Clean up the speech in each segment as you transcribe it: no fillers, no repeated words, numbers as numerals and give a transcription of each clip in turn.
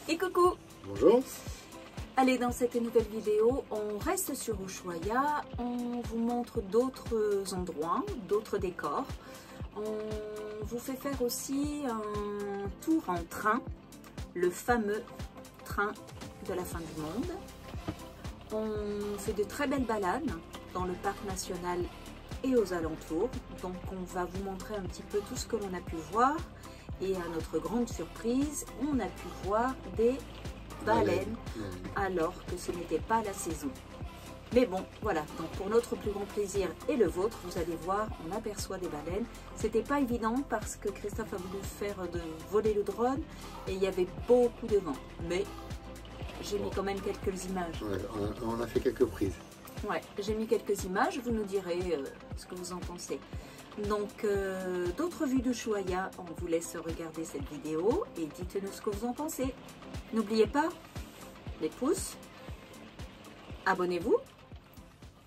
Et coucou! Bonjour. Allez, dans cette nouvelle vidéo, on reste sur Ushuaïa, on vous montre d'autres endroits, d'autres décors. On vous fait faire aussi un tour en train, le fameux train de la fin du monde. On fait de très belles balades dans le parc national et aux alentours. Donc on va vous montrer un petit peu tout ce que l'on a pu voir. Et à notre grande surprise, on a pu voir des baleines alors que ce n'était pas la saison. Mais bon, voilà, donc pour notre plus grand plaisir et le vôtre, vous allez voir, on aperçoit des baleines. C'était pas évident parce que Christophe a voulu faire voler le drone et il y avait beaucoup de vent. Mais j'ai mis quand même quelques images. Ouais, on a fait quelques prises. Ouais, j'ai mis quelques images, vous nous direz ce que vous en pensez. Donc, d'autres vues d'Ushuaïa, on vous laisse regarder cette vidéo et dites-nous ce que vous en pensez. N'oubliez pas, les pouces, abonnez-vous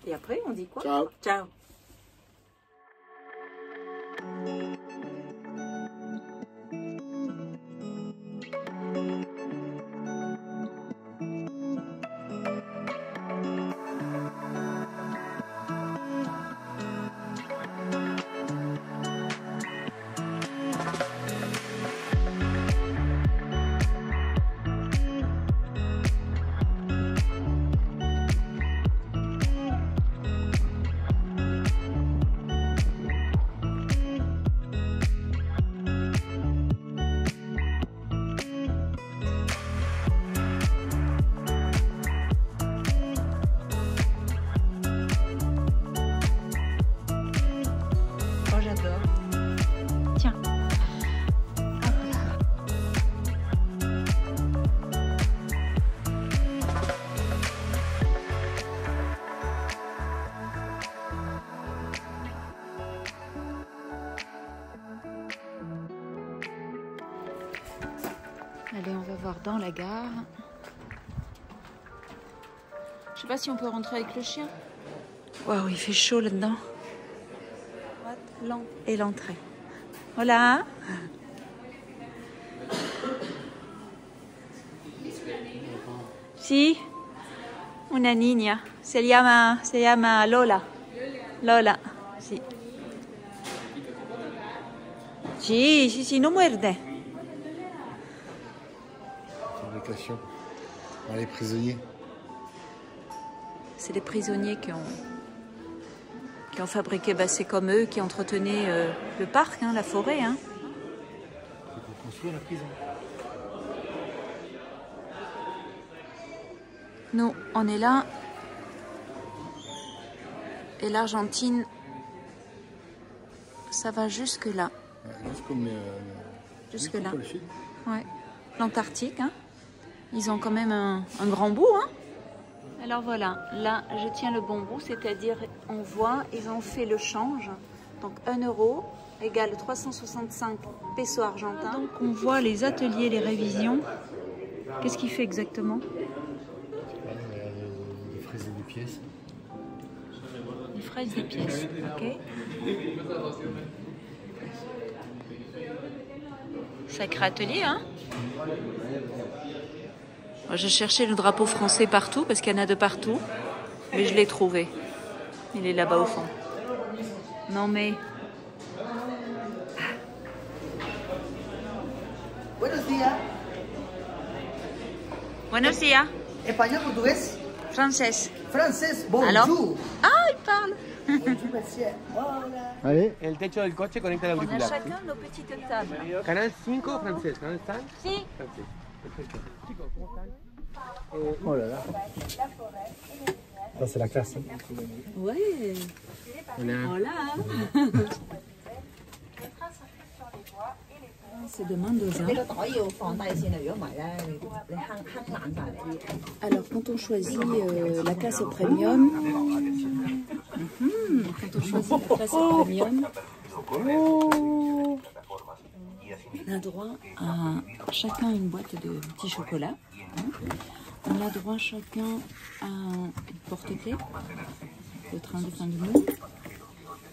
et après on dit quoi? Ciao. Ciao. Allez, on va voir dans la gare. Je sais pas si on peut rentrer avec le chien. Waouh, il fait chaud là-dedans. Et l'entrée. Hola. Si, una niña. Se llama Lola. Lola, si. Si, no muerde. Fabrication par les prisonniers. C'est les prisonniers qui ont fabriqué, bah, c'est comme eux qui entretenaient le parc, hein, la forêt. Hein. Pour construire la prison. Nous, on est là. Et l'Argentine, ça va jusque là. Jusque là. Ouais. L'Antarctique, hein. Ils ont quand même un grand bout, hein. Alors voilà, là je tiens le bon bout, c'est-à-dire on voit, ils ont fait le change. Donc 1 euro égale 365 pesos argentins. Donc on voit les ateliers, les révisions. Qu'est-ce qu'il fait exactement? Des fraises et des pièces. Des fraises, des pièces, ok. Sacré atelier, hein. Je cherchais le drapeau français partout, parce qu'il y en a de partout. Mais je l'ai trouvé. Il est là-bas au fond. Non mais... Buenos días. Buenos días. Español, portugués, Française. francés. Bonjour. Alors? Ah, il parle. Bonjour, monsieur. Hola. Allez. El techo del coche conecta el On a auricular. chacun nos petites tables. Canal 5 francés, canal 5 Si. francés. Perfecto. Chicos, ¿cómo están? Oh là là. Ça c'est la classe. Ouais. Hola. Voilà. C'est de Mendoza. Alors, quand on choisit la classe premium, quand on choisit la classe premium, on a droit à chacun une boîte de petits chocolats. On a droit chacun à une porte-clés, le train de fin du monde.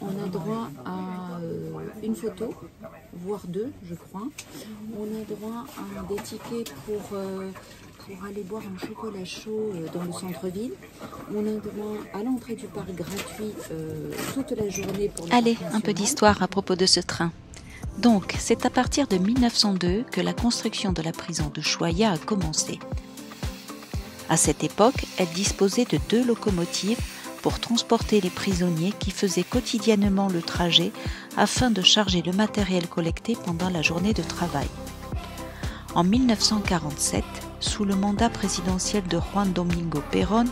on a droit à une photo, voire deux, je crois. On a droit à des tickets pour aller boire un chocolat chaud dans le centre-ville. On a droit à l'entrée du parc gratuit toute la journée pour le Allez, parc un peu national. d'histoire à propos de ce train. Donc, c'est à partir de 1902 que la construction de la prison d'Ushuaïa a commencé. À cette époque, elle disposait de 2 locomotives pour transporter les prisonniers qui faisaient quotidiennement le trajet afin de charger le matériel collecté pendant la journée de travail. En 1947, sous le mandat présidentiel de Juan Domingo Perón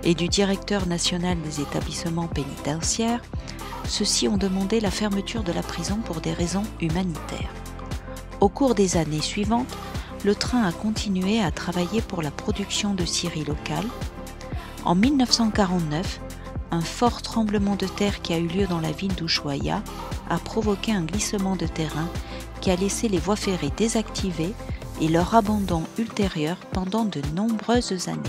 et du directeur national des établissements pénitentiaires, ceux-ci ont demandé la fermeture de la prison pour des raisons humanitaires. Au cours des années suivantes, le train a continué à travailler pour la production de scieries locales. En 1949, un fort tremblement de terre qui a eu lieu dans la ville d'Ushuaïa a provoqué un glissement de terrain qui a laissé les voies ferrées désactivées et leur abandon ultérieur pendant de nombreuses années.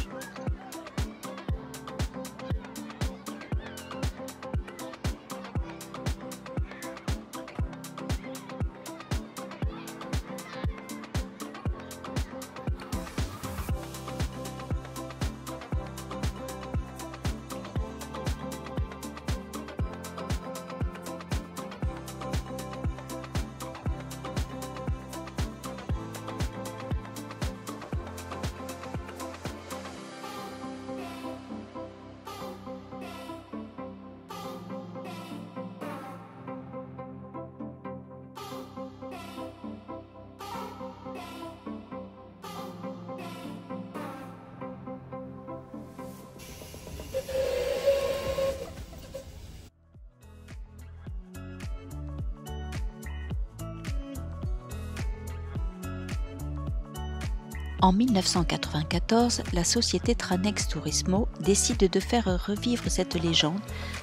En 1994, la société Tranex Turismo décide de faire revivre cette légende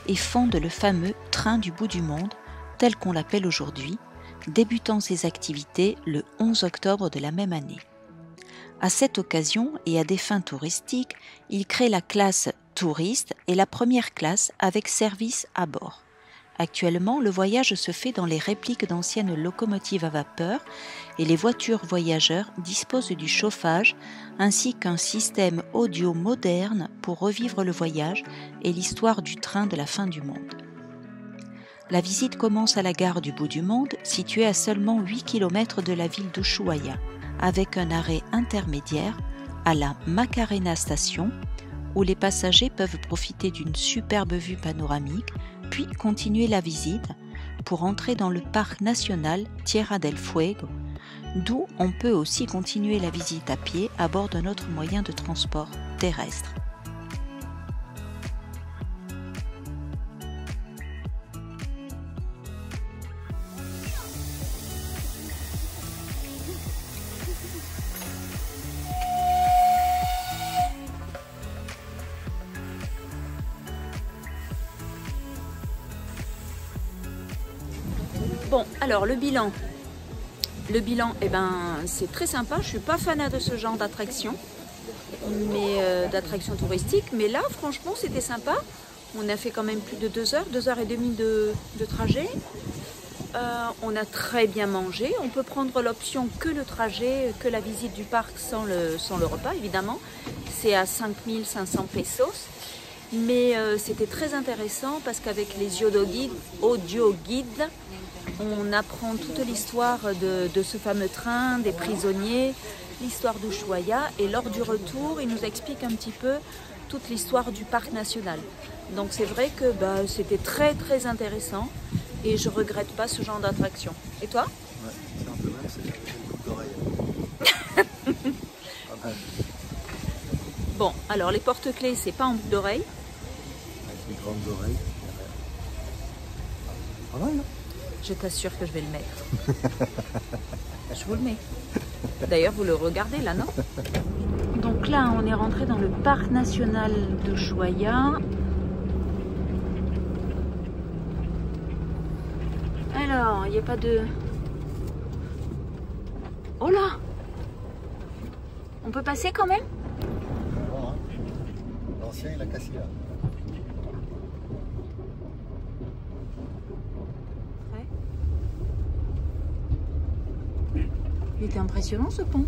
et fonde le fameux Train du bout du monde, tel qu'on l'appelle aujourd'hui, débutant ses activités le 11 octobre de la même année. À cette occasion et à des fins touristiques, il crée la classe touriste et la première classe avec service à bord. Actuellement, le voyage se fait dans les répliques d'anciennes locomotives à vapeur et les voitures voyageurs disposent du chauffage ainsi qu'un système audio moderne pour revivre le voyage et l'histoire du train de la fin du monde. La visite commence à la gare du bout du monde, située à seulement 8 km de la ville d'Ushuaïa, avec un arrêt intermédiaire à la Macarena Station, où les passagers peuvent profiter d'une superbe vue panoramique, puis continuer la visite pour entrer dans le parc national Tierra del Fuego, d'où on peut aussi continuer la visite à pied à bord d'un autre moyen de transport terrestre. Bon, alors le bilan, eh ben, c'est très sympa. Je suis pas fanat de ce genre d'attraction, mais d'attraction touristique. Mais là, franchement, c'était sympa. On a fait quand même plus de 2 heures, 2 heures et demie de trajet. On a très bien mangé. On peut prendre l'option que le trajet, que la visite du parc sans le repas, évidemment. C'est à 5500 pesos. Mais c'était très intéressant parce qu'avec les audio guides, on apprend toute l'histoire de ce fameux train, des prisonniers, l'histoire d'Ushuaïa, et lors du retour, il nous explique un petit peu toute l'histoire du parc national. Donc c'est vrai que c'était très très intéressant et je regrette pas ce genre d'attraction. Et toi? Ouais, c'est un peu même, c'est une boucle d'oreille. Bon, alors les porte-clés, c'est pas en boucle d'oreille. Avec les grandes oreilles. Pas mal, non? Je t'assure que je vais le mettre. Je vous le mets. D'ailleurs, vous le regardez là, non? Donc là, on est rentré dans le parc national d'Ushuaïa. Alors, il n'y a pas de... Oh là! On peut passer quand même? Bon, hein. L'ancien, il a cassé là. Il était impressionnant ce pont.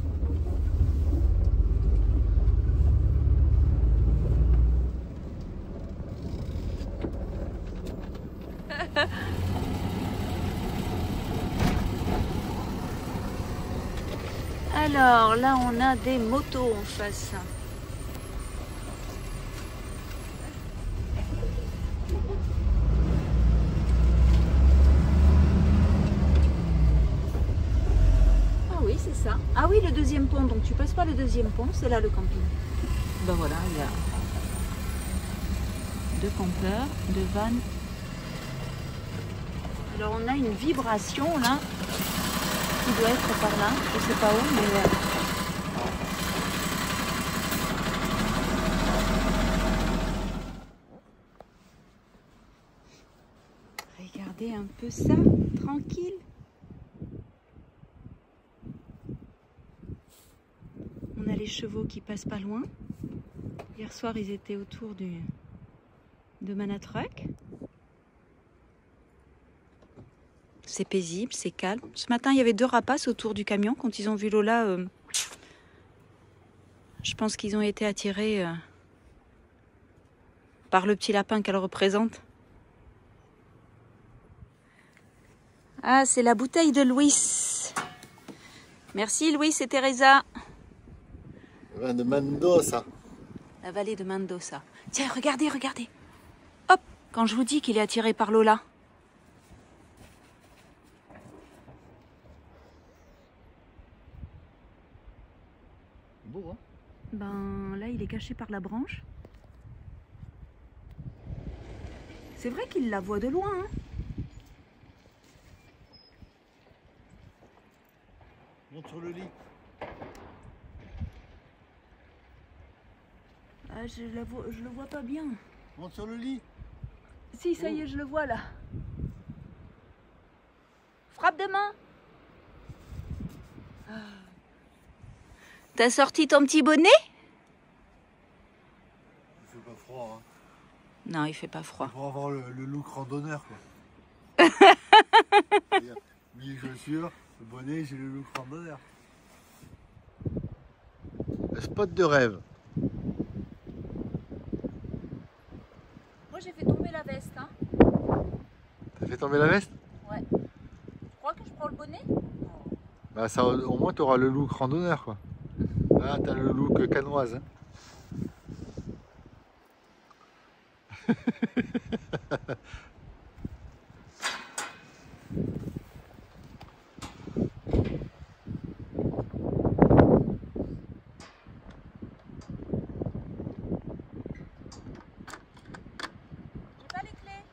Alors là on a des motos en face. Ah oui c'est ça. Ah oui le deuxième pont, donc tu passes pas le deuxième pont, c'est là le camping. Ben voilà, il y a 2 campeurs, 2 vannes. Alors on a une vibration là. Il doit être par là, je sais pas où, mais... Regardez un peu ça, tranquille. On a les chevaux qui passent pas loin. Hier soir, ils étaient autour de Manatruck. C'est paisible, c'est calme. Ce matin, il y avait 2 rapaces autour du camion. Quand ils ont vu Lola, je pense qu'ils ont été attirés par le petit lapin qu'elle représente. Ah, c'est la bouteille de Louis. Merci Louis et Teresa. Le vin de Mendoza. La vallée de Mendoza. Tiens, regardez, regardez. Hop, quand je vous dis qu'il est attiré par Lola. Beau, hein? Ben là, il est caché par la branche. C'est vrai qu'il la voit de loin, hein. Monte sur le lit. Ah, je le vois pas bien. Monte sur le lit. Si, ça y est, je le vois là. Frappe de main. Ah. T'as sorti ton petit bonnet? Il fait pas froid, hein. Non, il fait pas froid. Pour avoir le look randonneur, quoi. Mis les chaussures, le bonnet, j'ai le look randonneur. Le spot de rêve. Moi, j'ai fait tomber la veste, hein. T'as fait tomber la veste? Ouais. Tu crois que je prends le bonnet? Bah ça, au moins tu auras le look randonneur, quoi. Là t'as le look canoise, hein. J'ai pas les clés.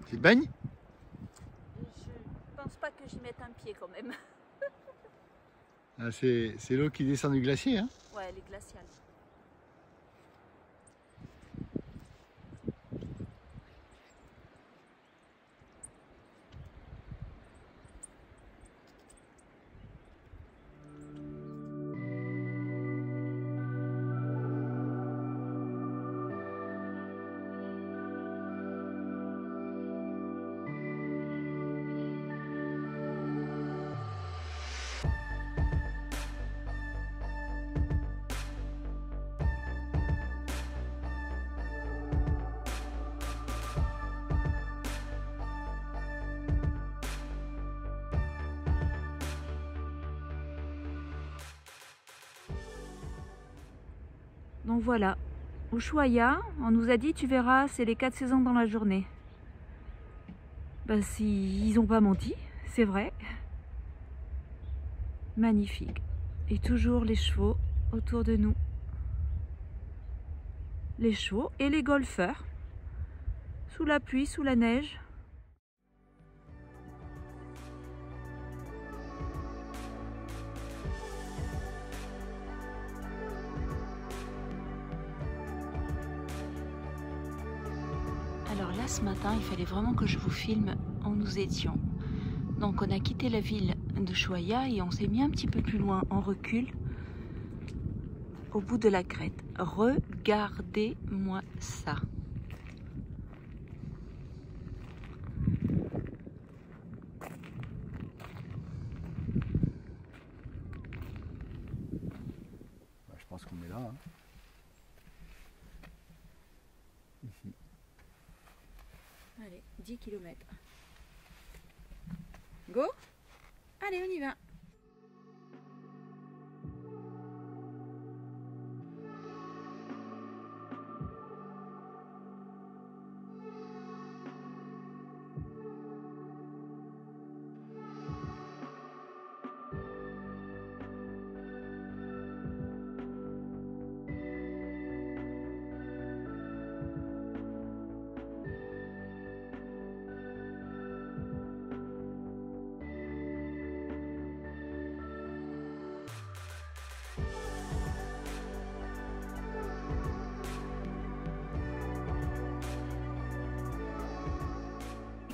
Tu te baignes? Je pense pas que j'y mette un pied quand même. Ah, c'est l'eau qui descend du glacier, hein. Ouais, elle est glaciale. Donc voilà, Ushuaia, on nous a dit, tu verras, c'est les 4 saisons dans la journée. Ben si, ils n'ont pas menti, c'est vrai. Magnifique. Et toujours les chevaux autour de nous. Les chevaux et les golfeurs. Sous la pluie, sous la neige. Alors là, ce matin, il fallait vraiment que je vous filme où nous étions. Donc on a quitté la ville de Choya et on s'est mis un petit peu plus loin en recul, au bout de la crête. Regardez-moi ça. Je pense qu'on est là. Hein. Ici. Allez, 10 km. Go! Allez, on y va!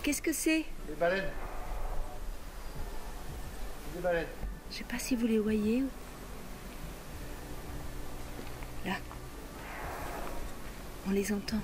Qu'est-ce que c'est? Des baleines. Des baleines. Je sais pas si vous les voyez. Là. On les entend.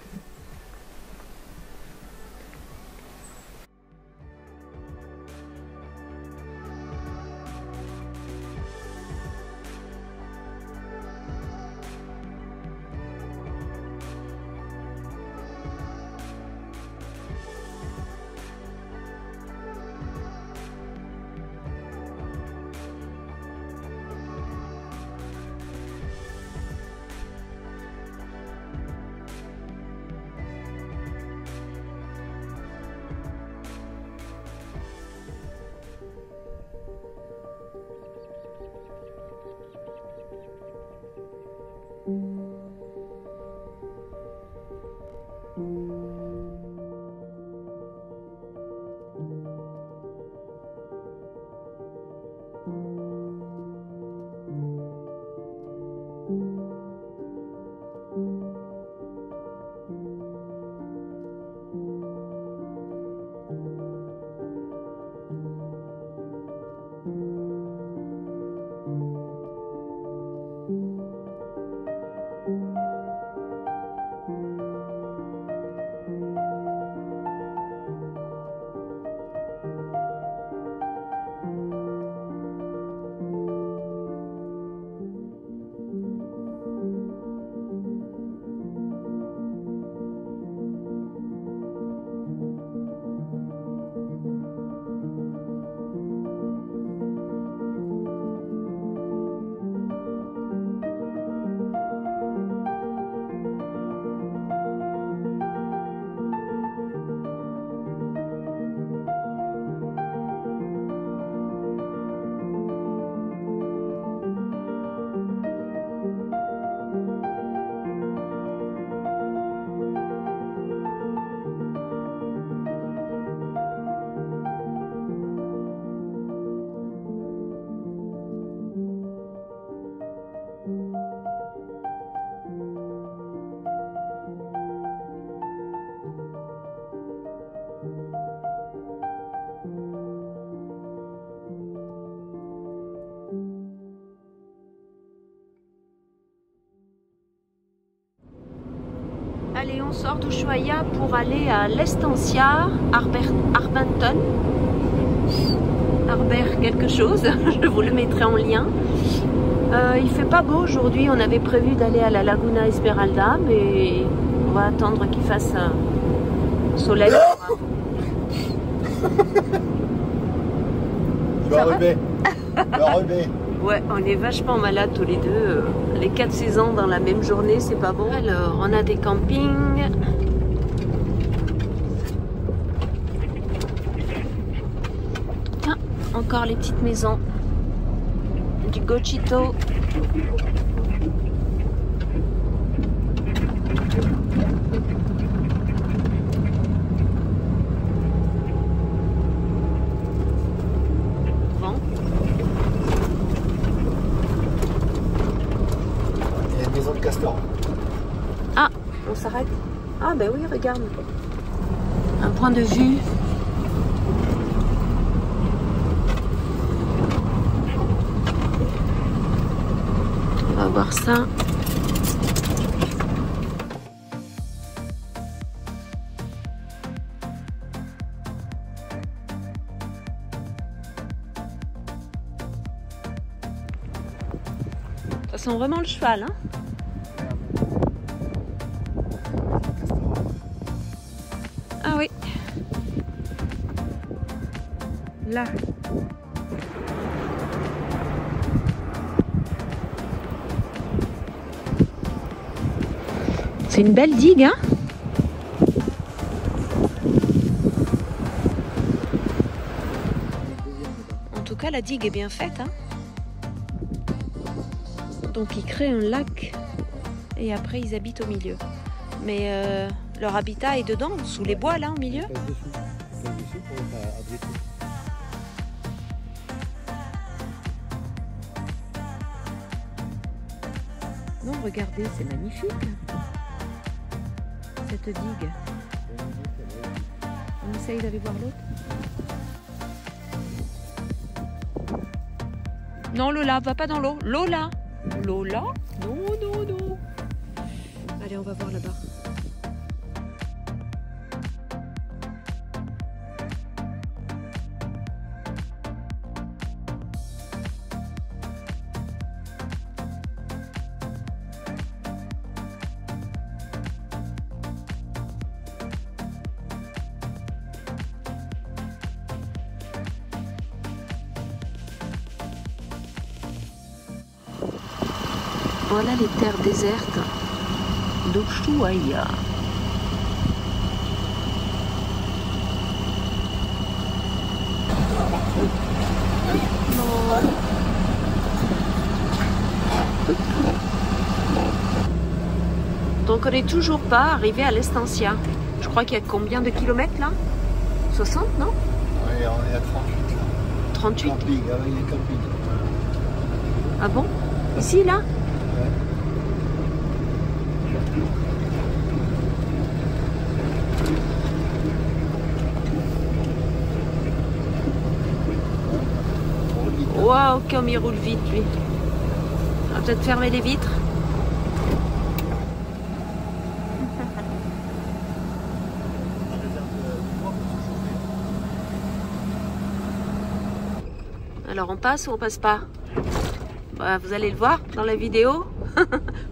Allez, on sort d'Ushuaïa pour aller à l'Estancia, Arbenton. Arbert quelque chose, je vous le mettrai en lien. Il fait pas beau aujourd'hui, on avait prévu d'aller à la Laguna Esmeralda, mais on va attendre qu'il fasse soleil. Le rebais. Ouais, on est vachement malades tous les deux. Les 4 saisons dans la même journée, c'est pas bon. Alors, on a des campings. Ah, encore les petites maisons. Du Gochito. Castor. Ah, on s'arrête. Ah ben oui, regarde. Un point de vue. On va voir ça. Ça sent vraiment le cheval, hein? Ah oui. Là. C'est une belle digue, hein? En tout cas, la digue est bien faite, hein? Donc ils créent un lac et après ils habitent au milieu. Mais leur habitat est dedans, sous les bois là au milieu. Non, regardez, c'est magnifique. Cette digue. On essaye d'aller voir l'autre. Non, Lola, va pas dans l'eau. Lola! Lola? Non, non, non. Allez, on va voir là-bas. Voilà les terres désertes d'Ushuaïa. Donc on n'est toujours pas arrivé à l'Estancia. Je crois qu'il y a combien de kilomètres là? 60, non? Oui, on est à 38 là. 38? Camping, avec les campings. Ah bon? Ici là? Waouh, comme il roule vite lui. On va peut-être fermer les vitres. Alors on passe ou on passe pas? Bah, vous allez le voir dans la vidéo.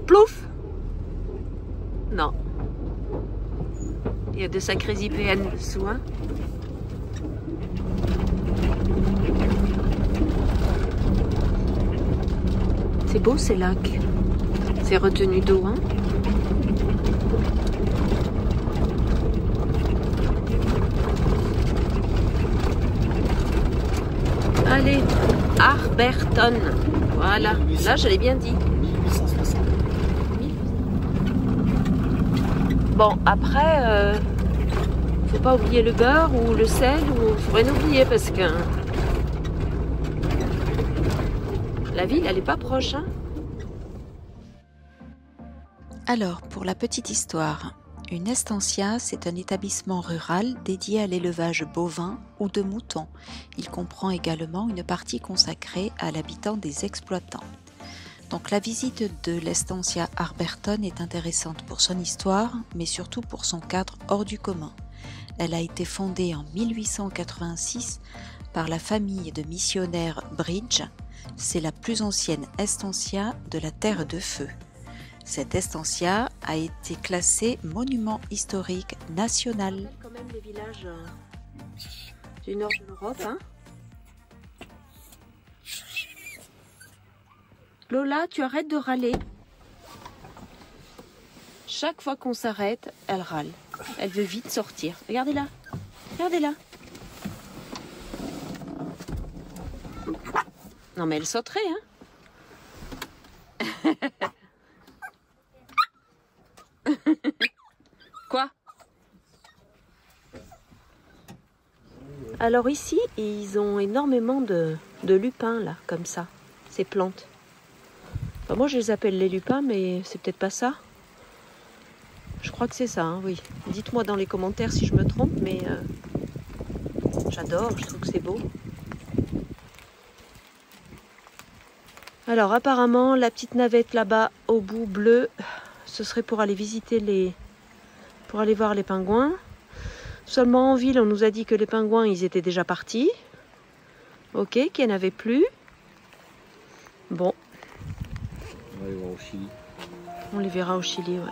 Plouf! Non. Il y a de sacrés IPN dessous, hein. C'est beau ces lacs. C'est retenu d'eau, hein. Allez, Arberton. Voilà, là je l'ai bien dit. 1860. Bon, après, faut pas oublier le beurre ou le sel, ou faut rien oublier parce que la ville, elle est pas proche, hein. Alors, pour la petite histoire, une estancia, c'est un établissement rural dédié à l'élevage bovin ou de moutons. Il comprend également une partie consacrée à l'habitant des exploitants. Donc la visite de l'estancia Arberton est intéressante pour son histoire, mais surtout pour son cadre hors du commun. Elle a été fondée en 1886 par la famille de missionnaires Bridge. C'est la plus ancienne estancia de la Terre de Feu. Cette estancia a été classée monument historique national. Quand même les villages du nord de l'Europe, hein. Lola, tu arrêtes de râler. Chaque fois qu'on s'arrête, elle râle. Elle veut vite sortir. Regardez-la. Regardez-la. Non mais elle sauterait, hein. Quoi? Alors ici, ils ont énormément de lupins, là, comme ça. Ces plantes. Enfin, moi, je les appelle les lupins, mais c'est peut-être pas ça. Je crois que c'est ça, hein, oui. Dites-moi dans les commentaires si je me trompe, mais j'adore, je trouve que c'est beau. Alors apparemment, la petite navette là-bas au bout bleu, ce serait pour aller visiter pour aller voir les pingouins. Seulement en ville, on nous a dit que les pingouins, ils étaient déjà partis. Ok, qu'il n'y en avait plus. Bon. On va aller voir au Chili. On les verra au Chili, ouais.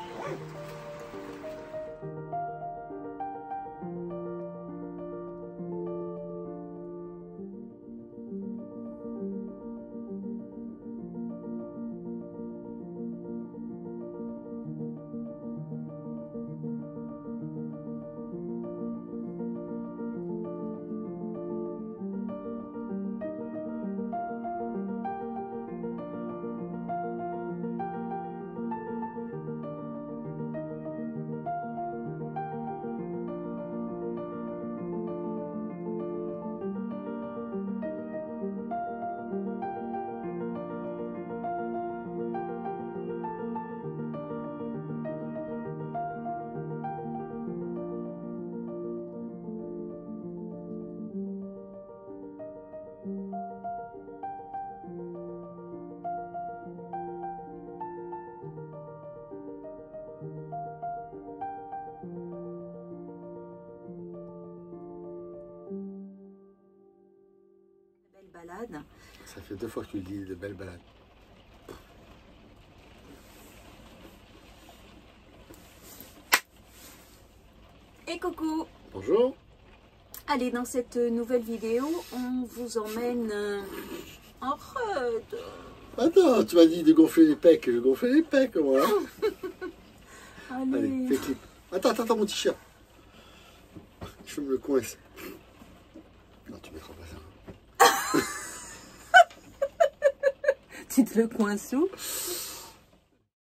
Balade. Ça fait 2 fois que tu dis de belles balades. Et coucou! Bonjour. Allez, dans cette nouvelle vidéo, on vous emmène en Rede. Attends, tu m'as dit de gonfler les pecs. Je gonfle les pecs, moi. Allez, Allez, fais clip. Attends, mon t-shirt. Je me le coince. Non, tu mettras pas ça. tu te le coinces où?